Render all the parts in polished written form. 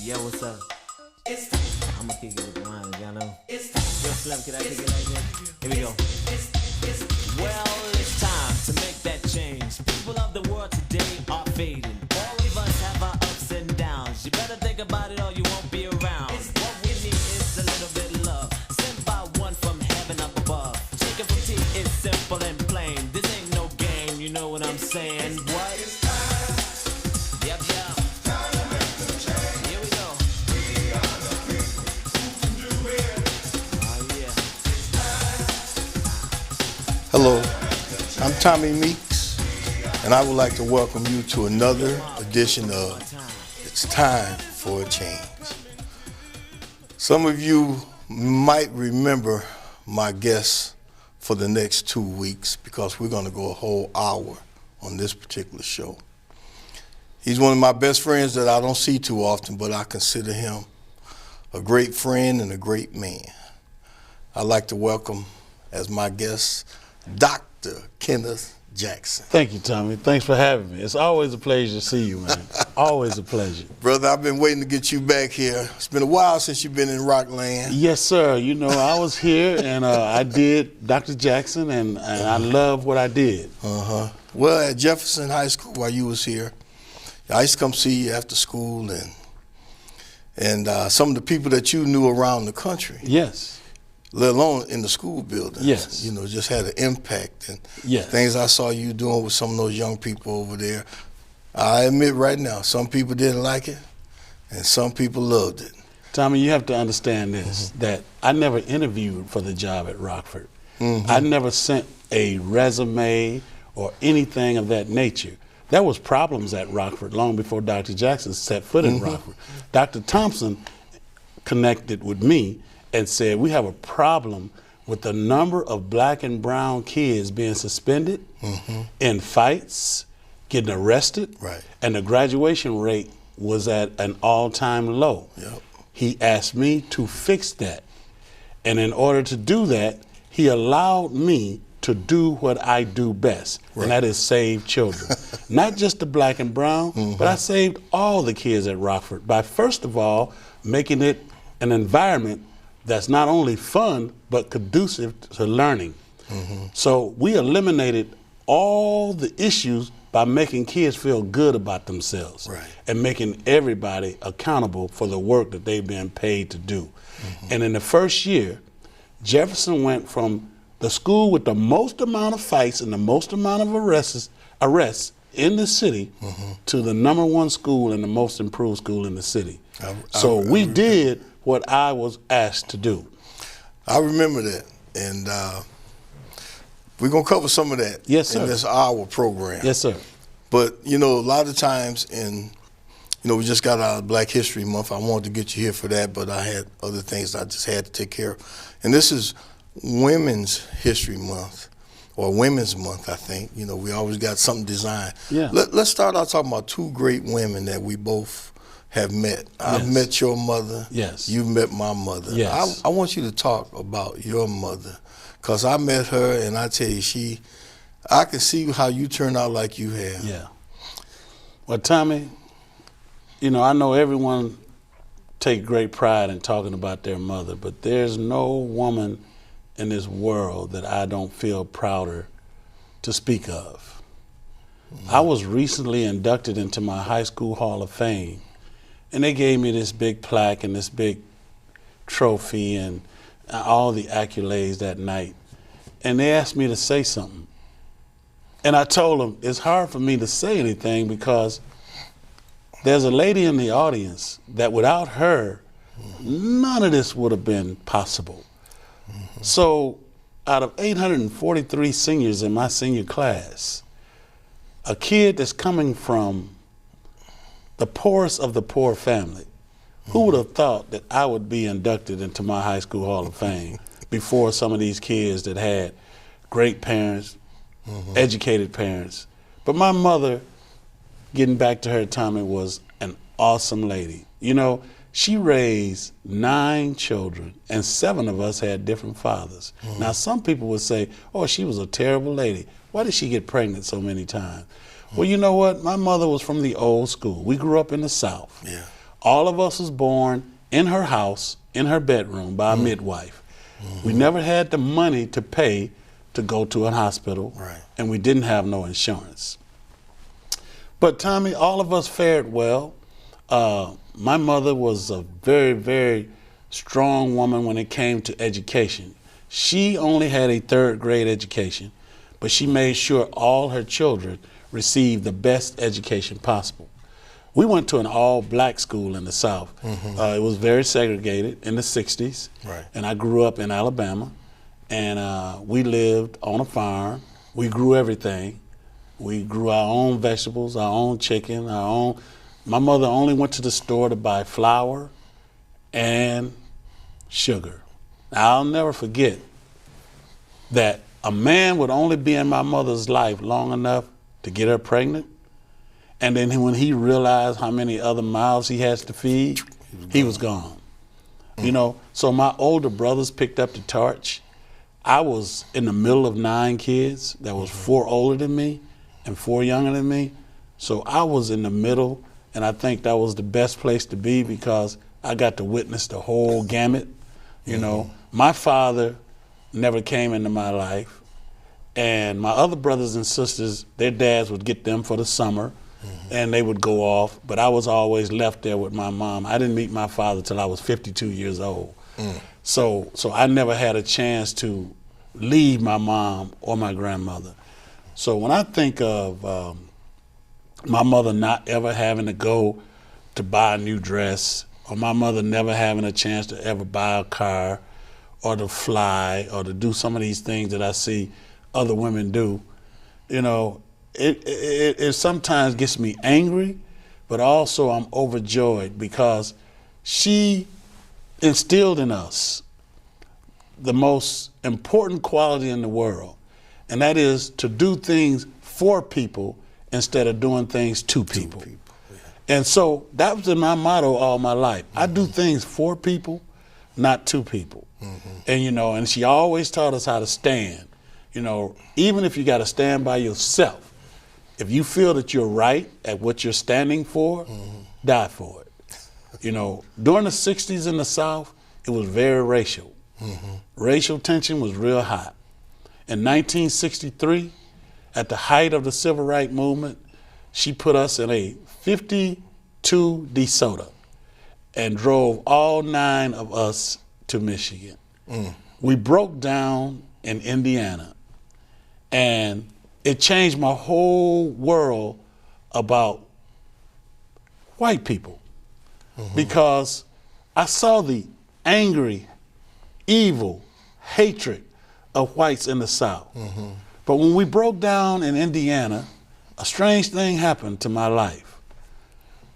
Yo, what's up? I'ma kick it with the lines, y'all know. Yo, Slim, can I kick it like this? Here we go. Well, it's time to make that change. People of the world today are fading. All of us have our ups and downs. You better think about it or you won't be around. What we need is a little bit of love, sent by one from heaven up above. Chicken from tea is simple and plain. This ain't no game, you know what I'm saying? What? Yep, yep. Here we go. Oh, yeah. Hello, I'm Tommy Meeks, and I would like to welcome you to another edition of It's Time for a Change. Some of you might remember my guest for the next 2 weeks because we're going to go a whole hour on this particular show. He's one of my best friends that I don't see too often, but I consider him a great friend and a great man. I'd like to welcome as my guest Dr. Kenneth Jackson. Thank you, Tommy. Thanks for having me. It's always a pleasure to see you, man. Always a pleasure. Brother, I've been waiting to get you back here. It's been a while since you've been in Rockland. Yes, sir. You know, I was here and I did Dr. Jackson and I love what I did. Well, at Jefferson High School while you was here, I used to come see you after school and some of the people that you knew around the country. Yes. Let alone in the school buildings. Yes. You know, just had an impact. And yes. Things I saw you doing with some of those young people over there. I admit right now, some people didn't like it, and some people loved it. Tommy, you have to understand this, that I never interviewed for the job at Rockford. I never sent a resume or anything of that nature. There was problems at Rockford long before Dr. Jackson set foot in Rockford. Dr. Thompson connected with me and said, we have a problem with the number of black and brown kids being suspended in fights, getting arrested, and the graduation rate was at an all-time low. He asked me to fix that. And in order to do that, he allowed me to do what I do best, and that is save children. Not just the black and brown, but I saved all the kids at Rockford by, first of all, making it an environment that's not only fun, but conducive to learning. So we eliminated all the issues by making kids feel good about themselves and making everybody accountable for the work that they've been paid to do. And in the first year, Jefferson went from the school with the most amount of fights and the most amount of arrests in the city to the #1 school and the most improved school in the city. So we did what I was asked to do. I remember that, and we're going to cover some of that in this hour program. Yes, sir. But, you know, a lot of times we just got out of Black History Month. I wanted to get you here for that, but I had other things I just had to take care of. And this is Women's History Month, or Women's Month, I think. You know, we always got something designed. Let's start out talking about two great women that we both have met. I've met your mother. You've met my mother. I want you to talk about your mother, because I met her, and I tell you, I can see how you turned out like you have. Well, Tommy, you know, I know everyone take great pride in talking about their mother, but there's no woman in this world that I don't feel prouder to speak of. I was recently inducted into my high school Hall of Fame, and they gave me this big plaque and this big trophy and all the accolades that night. And they asked me to say something. And I told them it's hard for me to say anything because there's a lady in the audience that without her, none of this would have been possible. So out of 843 seniors in my senior class, a kid that's coming from the poorest of the poor family, who would have thought that I would be inducted into my high school Hall of Fame before some of these kids that had great parents, educated parents. But my mother, getting back to her, Tommy, was an awesome lady. You know, she raised 9 children, and 7 of us had different fathers. Now, some people would say, oh, she was a terrible lady. Why did she get pregnant so many times? Well, you know what? My mother was from the old school. We grew up in the South. All of us was born in her house, in her bedroom, by a midwife. We never had the money to pay to go to a hospital, and we didn't have no insurance. But Tommy, all of us fared well. My mother was a very, very strong woman when it came to education. She only had a 3rd grade education, but she made sure all her children received the best education possible. We went to an all-black school in the South. It was very segregated in the 60s, and I grew up in Alabama, and we lived on a farm. We grew everything. We grew our own vegetables, our own chicken, our own. My mother only went to the store to buy flour and sugar. Now, I'll never forget that a man would only be in my mother's life long enough to get her pregnant, and then when he realized how many other mouths he has to feed, he was gone. You know, so my older brothers picked up the torch. I was in the middle of 9 kids. There was 4 older than me and 4 younger than me. So I was in the middle, and I think that was the best place to be because I got to witness the whole gamut. You know, my father never came into my life, and my other brothers and sisters, their dads would get them for the summer, and they would go off, but I was always left there with my mom. I didn't meet my father till I was 52 years old. So I never had a chance to leave my mom or my grandmother. So when I think of my mother not ever having to go to buy a new dress, or my mother never having a chance to ever buy a car, or to fly, or to do some of these things that I see other women do, you know, it sometimes gets me angry, but also I'm overjoyed because she instilled in us the most important quality in the world, and that is to do things for people instead of doing things to people. And so that was my motto all my life. I do things for people, not to people. And you know, and she always taught us how to stand. You know, even if you got to stand by yourself, if you feel that you're right at what you're standing for, die for it. You know, during the 60s in the South, it was very racial. Racial tension was real high. In 1963, at the height of the Civil Rights Movement, she put us in a 52 DeSoto and drove all 9 of us to Michigan. We broke down in Indiana, and it changed my whole world about white people because I saw the angry, evil hatred of whites in the South. But when we broke down in Indiana, a strange thing happened to my life.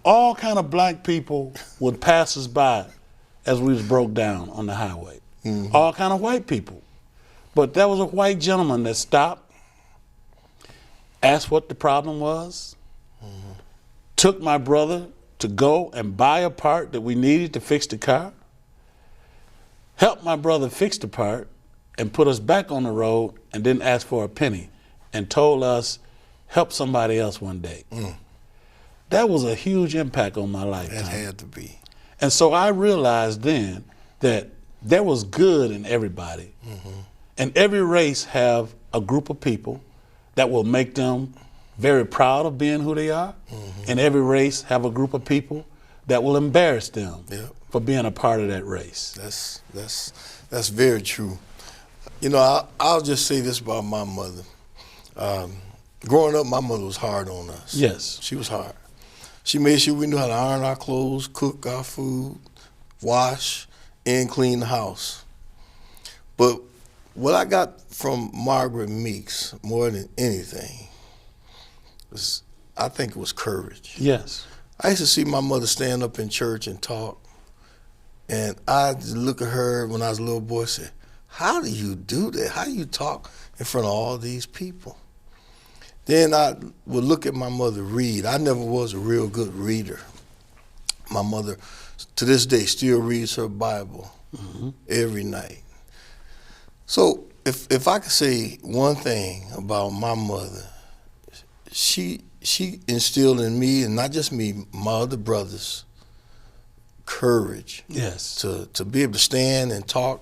All kind of black people would pass us by as we was broke down on the highway. All kind of white people. But there was a white gentleman that stopped, asked what the problem was, took my brother to go and buy a part that we needed to fix the car, helped my brother fix the part, and put us back on the road and didn't ask for a penny and told us, help somebody else one day. That was a huge impact on my life. That had to be. And so I realized then that there was good in everybody. And every race have a group of people that will make them very proud of being who they are. And every race have a group of people that will embarrass them for being a part of that race. That's very true. You know, I'll just say this about my mother. Growing up, my mother was hard on us. Yes. She was hard. She made sure we knew how to iron our clothes, cook our food, wash, and clean the house. But what I got from Margaret Meeks more than anything was, I think it was courage. Yes. I used to see my mother stand up in church and talk, and I'd look at her when I was a little boy and say, how do you do that? How do you talk in front of all these people? Then I would look at my mother read. I never was a real good reader. My mother, to this day, still reads her Bible every night. So if I could say one thing about my mother, she instilled in me, and not just me, my other brothers, courage. Yes. To be able to stand and talk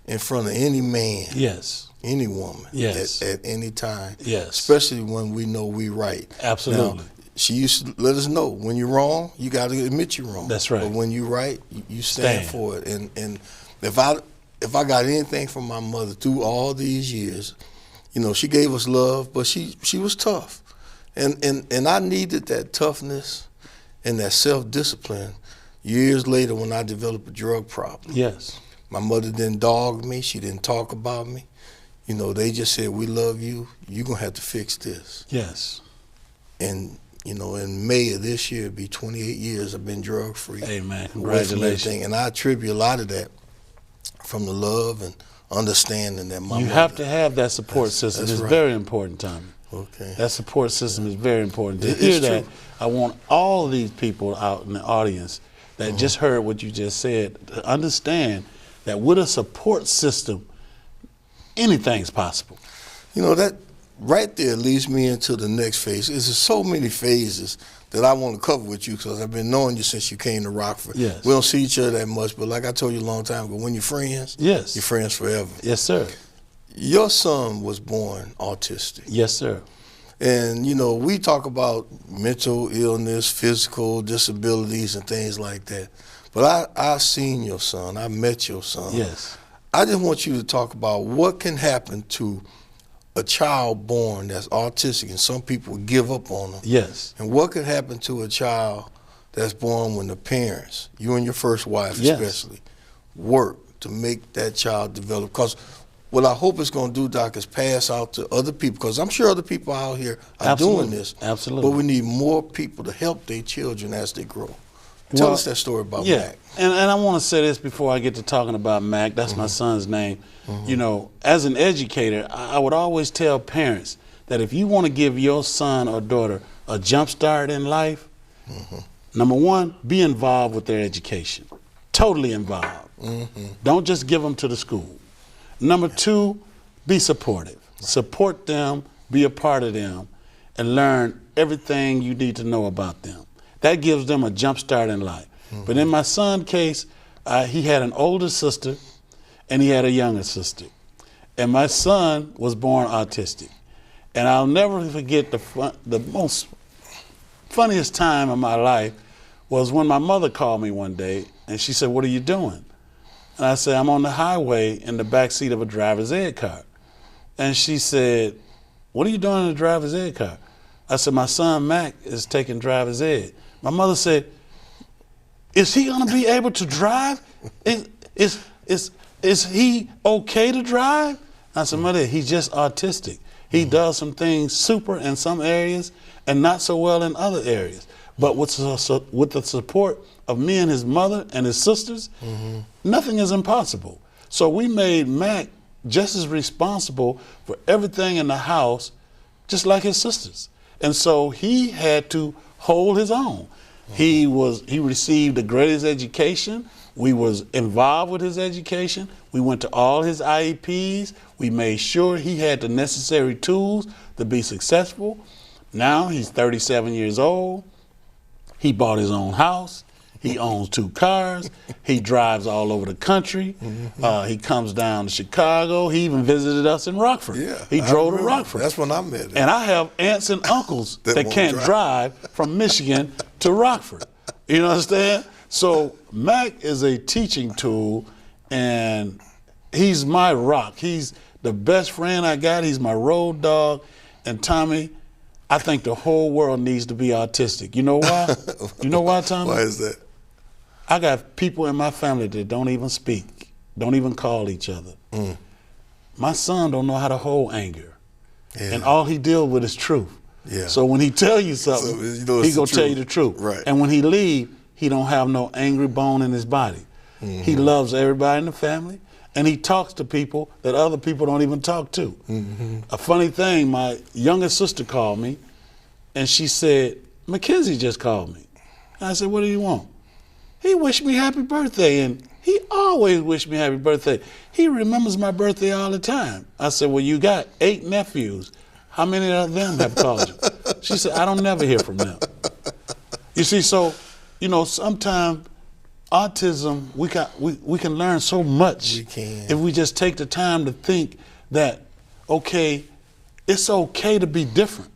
in front of any man. Yes. Any woman. Yes. At any time. Yes. Especially when we know we right. Absolutely. Now, she used to let us know when you're wrong, you got to admit you're wrong. That's right. But when you're right, you stand for it. And if I got anything from my mother through all these years, you know, she gave us love, but she was tough. And I needed that toughness and that self-discipline years later when I developed a drug problem. Yes. My mother didn't dog me. She didn't talk about me. You know, they just said, we love you. You're going to have to fix this. Yes. And, you know, in May of this year, it'll be 28 years I've been drug-free. Amen. Congratulations. And I attribute a lot of that from the love and understanding that my You mother. have to have that support system. It's right. very important, Tommy. Okay. That support system is very important. To It's hear that, true. I want all of these people out in the audience that just heard what you just said to understand that with a support system, anything's possible. You know, that right there leads me into the next phase. There's so many phases that I want to cover with you because I've been knowing you since you came to Rockford. Yes. We don't see each other that much, but like I told you a long time ago, when you're friends, Yes. you're friends forever. Yes, sir. Your son was born autistic. Yes, sir. And, you know, we talk about mental illness, physical disabilities, and things like that. But I seen your son. I met your son. Yes. I just want you to talk about what can happen to a child born that's autistic, and some people give up on them. Yes. And what could happen to a child that's born when the parents, you and your first wife Yes. especially, work to make that child develop? Because what I hope it's going to do, Doc, is pass out to other people, because I'm sure other people out here are Absolutely. doing this. Absolutely. But we need more people to help their children as they grow. Tell us that story about Mac. And I want to say this before I get to talking about Mac. That's my son's name. You know, as an educator, I would always tell parents that if you want to give your son or daughter a jump start in life, number one, be involved with their education. Totally involved. Don't just give them to the school. Number two, be supportive. Support them, be a part of them, and learn everything you need to know about them. That gives them a jump start in life. But in my son's case, he had an older sister and he had a younger sister. And my son was born autistic. And I'll never forget the most funniest time of my life was when my mother called me one day and she said, "What are you doing?" And I said, "I'm on the highway in the back seat of a driver's ed car." And she said, "What are you doing in the driver's ed car?" I said, "My son Mac is taking driver's ed." My mother said, "Is he gonna be able to drive? Is he okay to drive?" I said, "Mother, he's just autistic. He does some things super in some areas and not so well in other areas. But with the support of me and his mother and his sisters, nothing is impossible." So we made Mac just as responsible for everything in the house, just like his sisters. And so he had to hold his own. He received the greatest education. We was involved with his education. We went to all his IEPs. We made sure he had the necessary tools to be successful. Now he's 37 years old. He bought his own house. He owns 2 cars. He drives all over the country. He comes down to Chicago. He even visited us in Rockford. Yeah, he I drove to remember. Rockford. That's when I met him. And I have aunts and uncles that won't can't drive from Michigan to Rockford. You understand? So Mac is a teaching tool, and he's my rock. He's the best friend I got. He's my road dog. And Tommy, I think the whole world needs to be autistic. You know why? You know why, Tommy? Why is that? I got people in my family that don't even speak, don't even call each other. My son don't know how to hold anger. Yeah. And all he deals with is truth. Yeah. So when he tell you something, So, you know, he it's gonna the tell you truth. the truth. Right. And when he leave, he don't have no angry bone in his body. He loves everybody in the family, and he talks to people that other people don't even talk to. A funny thing, my youngest sister called me, and she said, "Mackenzie just called me." And I said, "What do you want?" "He wished me happy birthday, and he always wished me happy birthday. He remembers my birthday all the time." I said, "Well, you got 8 nephews. How many of them have called you?" She said, "I don't never hear from them." You see, so, you know, sometimes autism, we can learn so much. We can. If we just take the time to think that, okay, it's okay to be different.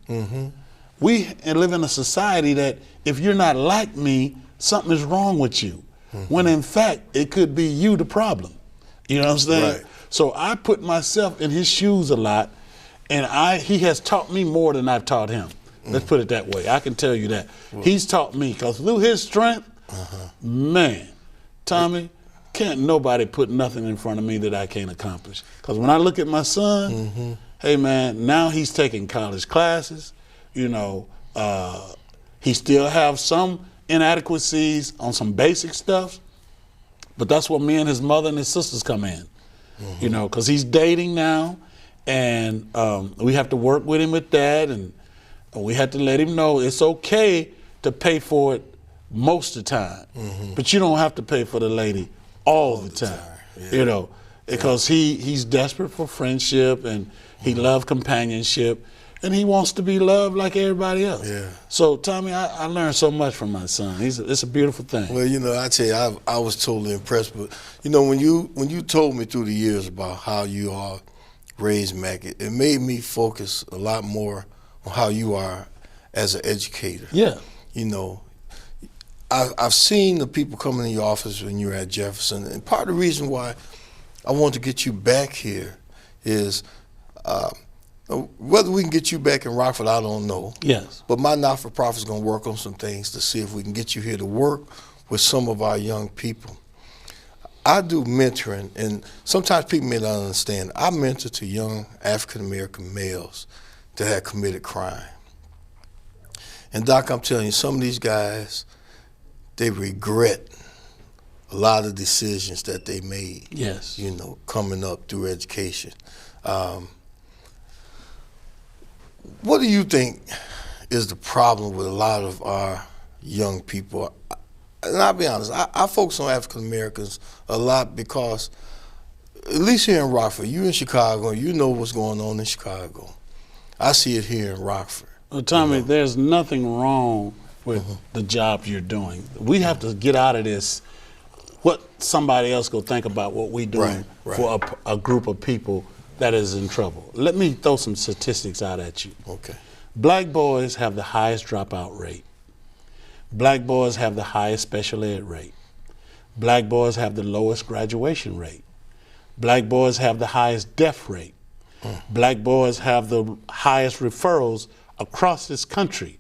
We live in a society that if you're not like me, something is wrong with you. When in fact, it could be you the problem. You know what I'm saying? Right. So I put myself in his shoes a lot, and he has taught me more than I've taught him. Let's put it that way. I can tell you that. He's taught me, because through his strength, man, Tommy, can't nobody put nothing in front of me that I can't accomplish. Because when I look at my son, hey man, now he's taking college classes. You know, he still have some inadequacies on some basic stuff, but that's where me and his mother and his sisters come in. You know, because he's dating now, and we have to work with him with that, and we have to let him know it's okay to pay for it most of the time, but you don't have to pay for the lady all the time. Yeah. You know, because he's desperate for friendship, and he loves companionship, and he wants to be loved like everybody else. Yeah. So Tommy, I learned so much from my son. It's a beautiful thing. Well, you know, I tell you, I was totally impressed. But you know, when you told me through the years about how you are raised, Mac, it made me focus a lot more on how you are as an educator. Yeah. You know, I've seen the people coming in your office when you were at Jefferson, and part of the reason why I want to get you back here is whether we can get you back in Rockford, I don't know. Yes. But my not-for-profit is going to work on some things to see if we can get you here to work with some of our young people. I do mentoring, and sometimes people may not understand. I mentor to young African-American males that have committed crime. And Doc, I'm telling you, some of these guys, they regret a lot of decisions that they made. Yes. You know, coming up through education. What do you think is the problem with a lot of our young people? And I'll be honest, I focus on African Americans a lot because, at least here in Rockford, you in Chicago, you know what's going on in Chicago. I see it here in Rockford. Well, Tommy, you know? There's nothing wrong with the job you're doing. We have to get out of this, what somebody else go think about what we doing for a group of people that is in trouble. Let me throw some statistics out at you. Okay. Black boys have the highest dropout rate. Black boys have the highest special ed rate. Black boys have the lowest graduation rate. Black boys have the highest death rate. Black boys have the highest referrals across this country,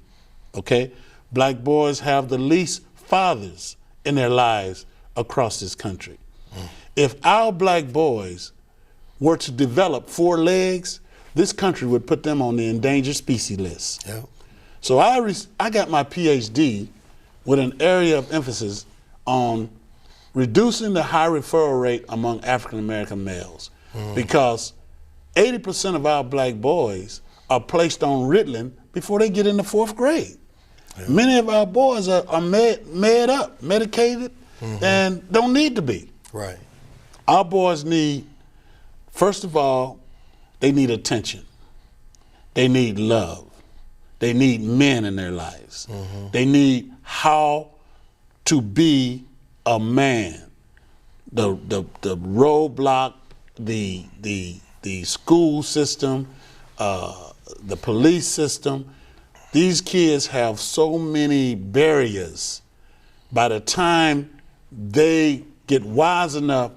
okay? Black boys have the least fathers in their lives across this country. If our black boys were to develop 4 legs, this country would put them on the endangered species list. Yeah. So I got my PhD with an area of emphasis on reducing the high referral rate among African American males, because 80% of our black boys are placed on Ritalin before they get into 4th grade. Yeah. Many of our boys are medicated, and don't need to be. Right. Our boys need, first of all, they need attention. They need love. They need men in their lives. They need how to be a man. The roadblock, the school system, the police system. These kids have so many barriers. By the time they get wise enough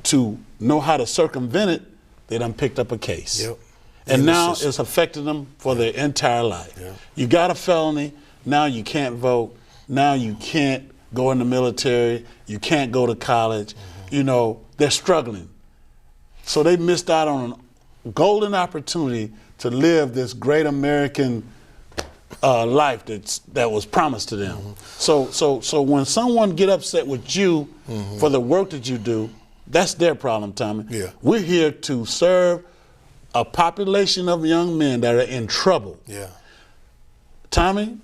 to know how to circumvent it, they done picked up a case. Yep. And now it's affecting them for their entire life. Yeah. You got a felony, now you can't vote, now you can't go in the military, you can't go to college. You know, they're struggling. So they missed out on a golden opportunity to live this great American life that was promised to them. So when someone get upset with you for the work that you do, that's their problem, Tommy. Yeah. We're here to serve a population of young men that are in trouble. Yeah. Tommy,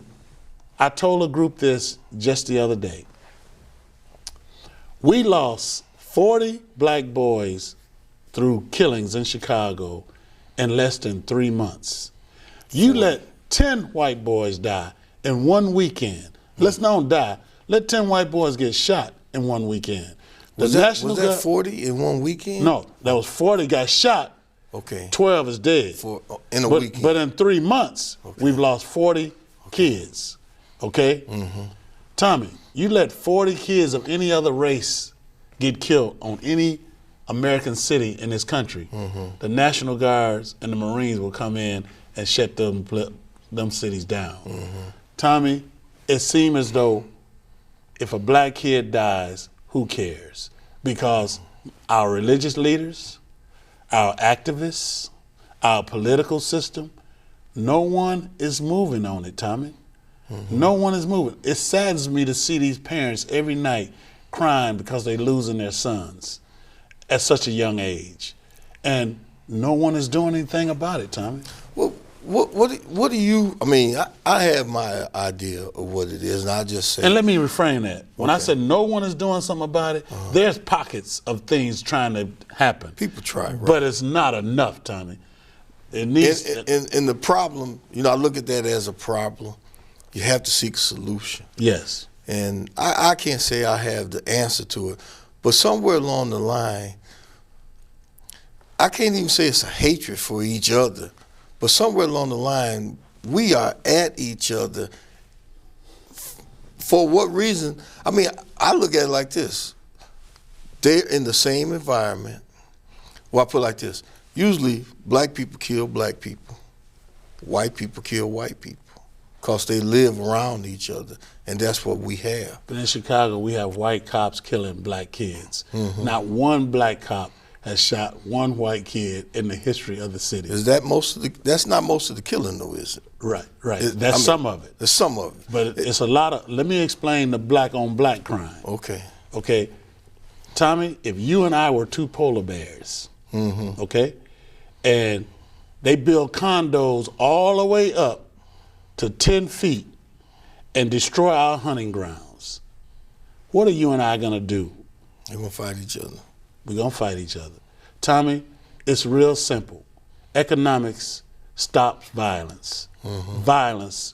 I told a group this just the other day. We lost 40 black boys through killings in Chicago in less than 3 months. You let 10 white boys die in one weekend. Let's not die. Let 10 white boys get shot in one weekend. Was that 40 in one weekend? No, that was 40 got shot. Okay. 12 is dead. In a weekend. But in 3 months, we've lost 40 kids. Okay? Mm-hmm. Tommy, you let 40 kids of any other race get killed on any American city in this country, the National Guards and the Marines will come in and shut them cities down. Tommy, it seems as though if a black kid dies, who cares? Because our religious leaders, our activists, our political system, no one is moving on it, Tommy. No one is moving. It saddens me to see these parents every night crying because they're losing their sons at such a young age. And no one is doing anything about it, Tommy. Well, what do you, I mean, I have my idea of what it is, and I just say. And let me reframe that. When I said no one is doing something about it, there's pockets of things trying to happen. People try, right? But it's not enough, Tommy. It needs. And the problem, you know, I look at that as a problem. You have to seek a solution. Yes. And I can't say I have the answer to it, but somewhere along the line, I can't even say it's a hatred for each other, but somewhere along the line, we are at each other. For what reason? I mean, I look at it like this. They're in the same environment. Well, I put it like this. Usually, black people kill black people. White people kill white people because they live around each other, and that's what we have. But in Chicago, we have white cops killing black kids. Not one black cop has shot one white kid in the history of the city. Is that most of the? That's not most of the killing, though, is it? Right. That's some of it. There's some of it. But it's a lot of. Let me explain the black on black crime. Okay, Tommy, if you and I were two polar bears, okay, and they build condos all the way up to 10 feet and destroy our hunting grounds, what are you and I gonna do? They're gonna fight each other. We're gonna fight each other. Tommy, it's real simple. Economics stops violence. Violence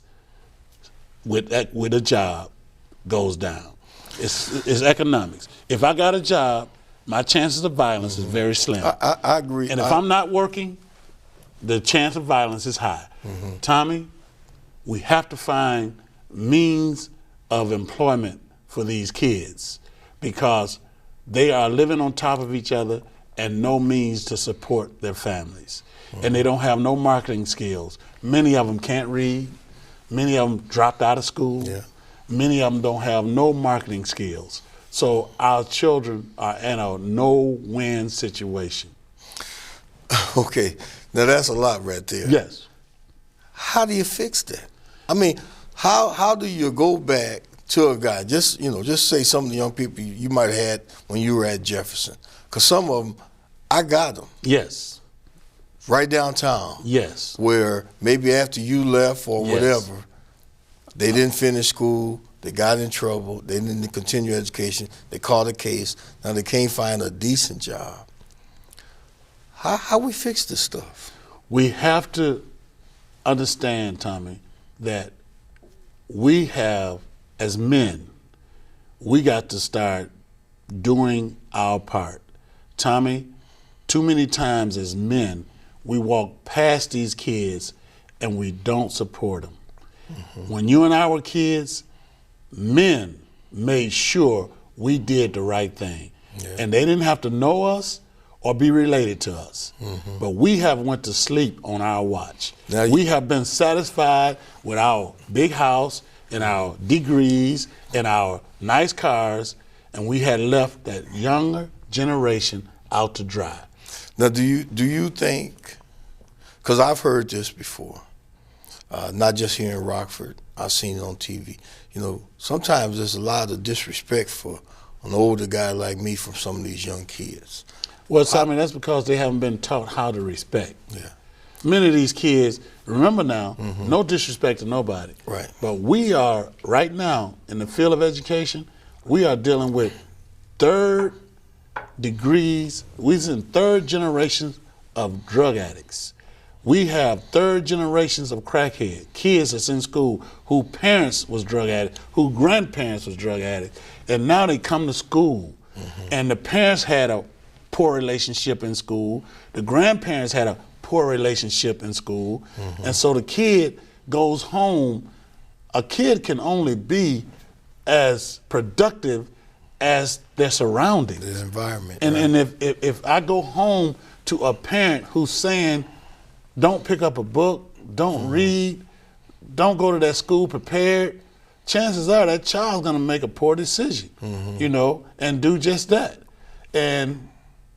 with a job goes down. It's economics. If I got a job, my chances of violence is very slim. I agree. And if I'm not working, the chance of violence is high. Tommy, we have to find means of employment for these kids because they are living on top of each other and no means to support their families. And they don't have no marketing skills. Many of them can't read. Many of them dropped out of school. Many of them don't have no marketing skills. So our children are in a no-win situation. Okay, now that's a lot right there. Yes. How do you fix that? I mean, how do you go back to a guy? Just say some of the young people you might have had when you were at Jefferson, because some of them, I got them. Yes. Right downtown. Yes. Where maybe after you left or whatever, they didn't finish school, they got in trouble, they didn't continue education, they caught a case, now they can't find a decent job. How we fix this stuff? We have to understand, Tommy, that we have, as men, we got to start doing our part. Tommy, too many times as men, we walk past these kids and we don't support them. When you and I were kids, men made sure we did the right thing. And they didn't have to know us or be related to us. But we have went to sleep on our watch. We have been satisfied with our big house and our degrees and our nice cars, and we had left that younger generation out to dry. Now, do you think, because I've heard this before, not just here in Rockford, I've seen it on TV, sometimes there's a lot of disrespect for an older guy like me from some of these young kids. Well, Simon, that's because they haven't been taught how to respect. Many of these kids, remember now, no disrespect to nobody. Right. But we are, right now, in the field of education, we are dealing with third degrees, we're in third generations of drug addicts. We have third generations of crackhead, kids that's in school who parents was drug addicts, who grandparents was drug addicts, and now they come to school, and the parents had a poor relationship in school, the grandparents had a poor relationship in school, and so the kid goes home. A kid can only be as productive as their surroundings, The environment. and right. and if I go home to a parent who's saying, don't pick up a book, don't read, don't go to that school prepared, chances are that child's gonna make a poor decision, you know, and do just that. And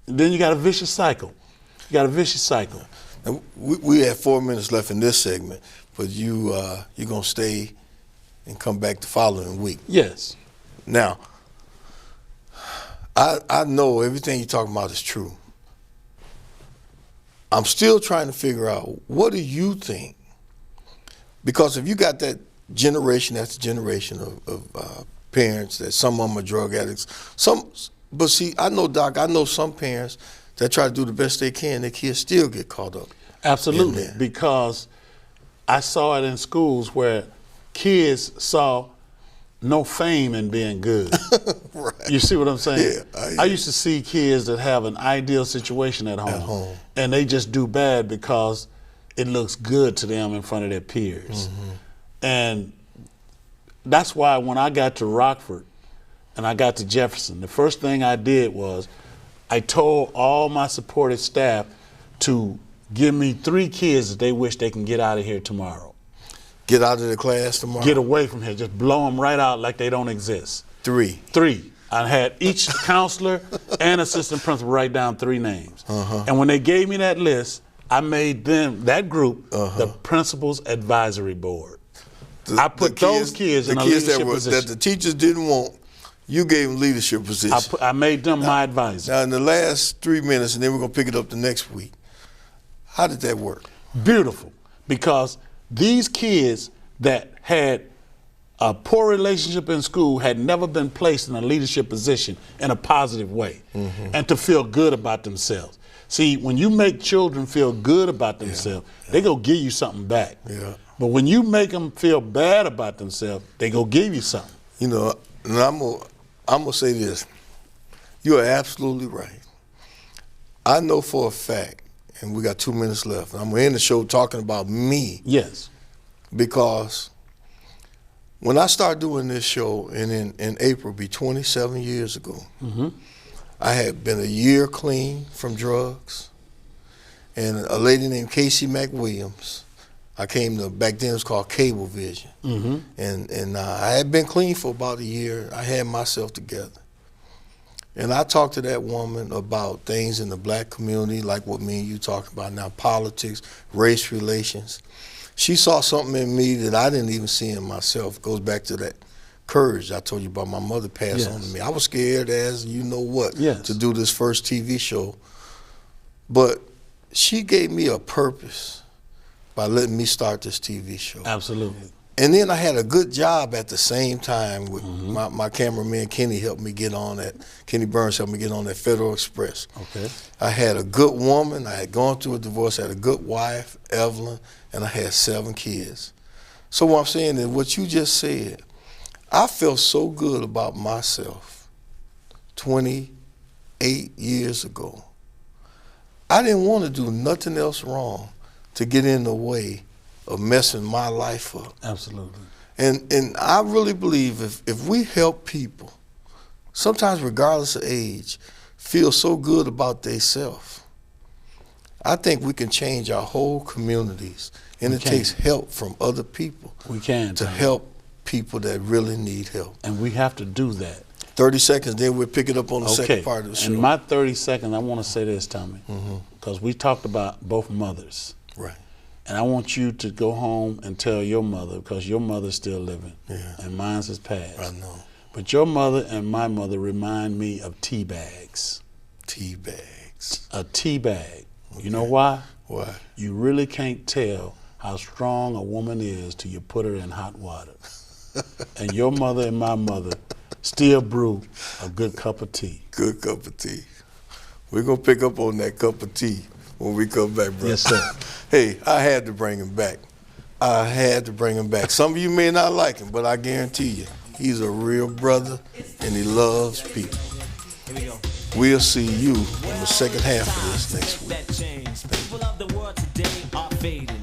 then you got a vicious cycle. You got a vicious cycle. And we have 4 minutes left in this segment, but you're gonna stay and come back the following week. Yes. Now, I know everything you're talking about is true. I'm still trying to figure out, what do you think? Because if you got that generation, that's the generation of parents that some of them are drug addicts. But see, I know, Doc, I know some parents that try to do the best they can, their kids still get caught up. Absolutely, in there. because I saw it in schools where kids saw no fame in being good. Right. You see what I'm saying? Yeah, I used to see kids that have an ideal situation at home, and they just do bad because it looks good to them in front of their peers. And that's why when I got to Rockford and I got to Jefferson, the first thing I did was I told all my supportive staff to give me 3 kids that they wish they can get out of here tomorrow. Get out of the class tomorrow? Get away from here. Just blow them right out like they don't exist. 3. 3. I had each counselor and assistant principal write down 3 names. And when they gave me that list, I made them, that group, the principal's advisory board. I put those kids in a leadership position. That the teachers didn't want, you gave them leadership position. I made them my advisor. Now, in the last 3 minutes, and then we're going to pick it up the next week, how did that work? Beautiful, because these kids that had a poor relationship in school had never been placed in a leadership position in a positive way, and to feel good about themselves. See, when you make children feel good about themselves, they go give you something back. Yeah. But when you make them feel bad about themselves, they go give you something. You know, and I'm gonna say this. You are absolutely right. I know for a fact, and we got 2 minutes left, and I'm gonna end the show talking about me, Yes. because when I started doing this show, and in April, be 27 years ago, I had been a year clean from drugs, and a lady named Casey McWilliams, I came to, back then it was called Cablevision, and I had been clean for about a year. I had myself together. And I talked to that woman about things in the black community, like what me and you talking about now, politics, race relations. She saw something in me that I didn't even see in myself. It goes back to that courage I told you about, my mother passed on to me. I was scared as you know what to do this first TV show. But she gave me a purpose by letting me start this TV show. Absolutely. And then I had a good job at the same time with my cameraman Kenny helped me get on that, Kenny Burns helped me get on that Federal Express. Okay. I had a good woman, I had gone through a divorce, I had a good wife, Evelyn, and I had 7 kids. So what I'm saying is what you just said, I felt so good about myself 28 years ago. I didn't want to do nothing else wrong to get in the way of messing my life up. Absolutely. And I really believe if we help people, sometimes regardless of age, feel so good about themselves, I think we can change our whole communities. And it takes help from other people. We can. To help people that really need help. And we have to do that. 30 seconds, then we'll pick it up on the second part of the show. In my 30 seconds, I want to say this, Tommy, because we talked about both mothers. Right. And I want you to go home and tell your mother, because your mother's still living, and mine's has passed. I know. But your mother and my mother remind me of tea bags. Tea bags. A tea bag. Okay. You know why? Why? You really can't tell how strong a woman is till you put her in hot water. And your mother and my mother still brew a good cup of tea. Good cup of tea. We're going to pick up on that cup of tea. when we come back, brother. Yes, sir. Hey, I had to bring him back. I had to bring him back. Some of you may not like him, but I guarantee you, he's a real brother and he loves people. Here we go. We'll see you in the second half of this next week. That change. People of the world today are fading.